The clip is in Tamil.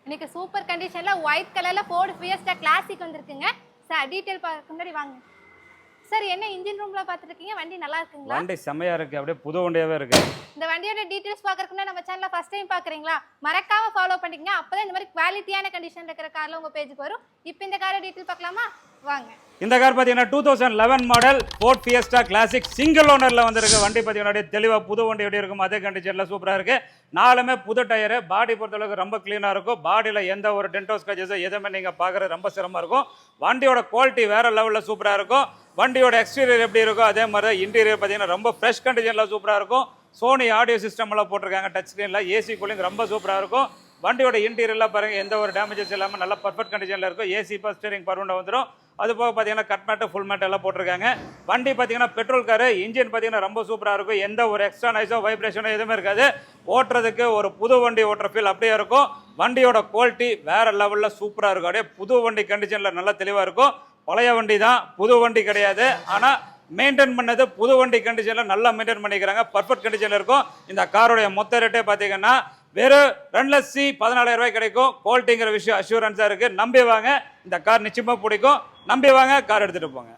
இன்னைக்கு சூப்பர் கண்டிஷன்ல ஒயிட் கலர்ல ஃபோர்டு ஃபியஸ்டா கிளாசிக் வந்திருக்குங்க. சார் டீடைல் பார்க்க முன்னாடி வாங்க. சார் என்ன இன்ஜின் ரூம்ல பார்த்துருக்கீங்க? வண்டி நல்லா இருக்குங்களா? வண்டி செமையா இருக்கு, அப்படியே புது வண்டியாவே இருக்கு. இந்த வண்டியோட டீடைல்ஸ் பார்க்கறதுக்கு நம்ம சேனலை ஃபர்ஸ்ட் டைம் பார்க்குறீங்களா? மறக்காம ஃபாலோ பண்ணிக்கங்க. அப்பதான் இந்த மாதிரி குவாலிட்டியான கண்டிஷன்ல இருக்கிற கார்ல உங்க பேஜுக்கு வரும். இப்போ இந்த காரை டீடைல் பார்க்கலாமா? வாங்க. இந்த கார் பார்த்தீங்கன்னா 2011 model Ford Fiesta classic single ஓனர்ல வந்திருக்கு. வண்டி பார்த்தீங்கன்னா தெளிவாக புது வண்டி எப்படி இருக்கும் அதே கண்டிஷன்ல சூப்பராக இருக்கு. நாலுமே புது டயரு. பாடி பொறுத்தளவுக்கு ரொம்ப கிளீனாக இருக்கும். பாடியில் எந்த ஒரு டென்டோ ஸ்க்ராச்சஸ் எதுவுமே நீங்கள் பார்க்குறது ரொம்ப சிரமமாக இருக்கும். வண்டியோட குவாலிட்டி வேற லெவலில் சூப்பராக இருக்கும். வண்டியோட எக்ஸ்டீரியர் எப்படி இருக்கோ அதே மாதிரி தான் இன்டீரியர் பார்த்தீங்கன்னா ரொம்ப ஃப்ரெஷ் கண்டிஷனில் சூப்பராக இருக்கும். சோனி ஆடியோ சிஸ்டம் எல்லாம் போட்டிருக்காங்க. டச் ஸ்க்ரீனில் ஏசி கூலிங் ரொம்ப சூப்பராக இருக்கும். வண்டியோட இன்டீரியர்லாம் பாருங்கள் எந்த ஒரு டேமேஜஸ் இல்லாமல் நல்ல பர்ஃபெக்ட் கண்டிஷனில் இருக்கும். ஏசி பவர் ஸ்டீரிங் பர்மனெண்ட் வந்துடும். அது போக பார்த்தீங்கன்னா கட் மேட்டு ஃபுல் மேட் எல்லாம் போட்டிருக்காங்க. வண்டி பார்த்தீங்கன்னா பெட்ரோல் காரு. இன்ஜின் பார்த்தீங்கன்னா ரொம்ப சூப்பராக இருக்கும். எந்த ஒரு எக்ஸ்ட்ரா நாய்ஸோ வைப்ரேஷனோ எதுவுமே இருக்காது. ஓட்டுறதுக்கு ஒரு புது வண்டி ஓட்டுற ஃபீல் அப்படியே இருக்கும். வண்டியோட குவாலிட்டி வேற லெவலில் சூப்பராக இருக்கும். அப்படியே புது வண்டி கண்டிஷனில் நல்லா தெளிவாக இருக்கும். பழைய வண்டி தான், புது வண்டி கிடையாது. ஆனால் மெயின்டைன் பண்ணது புது வண்டி கண்டிஷனில் நல்லா மெயின்டைன் பண்ணிக்கிறாங்க. பர்ஃபெக்ட் கண்டிஷனில் இருக்கும். இந்த காரோடைய மொத்த ரேட்டே பார்த்தீங்கன்னா வெறும் 2,14,000 ரூபாய் கிடைக்கும். குவாலிட்டிங்கிற விஷயம் அஷூரன்ஸாக இருக்குது. நம்பி வாங்க, இந்த கார் நிச்சயமாக பிடிக்கும். நம்பி வாங்க, கார் எடுத்துகிட்டு போங்க.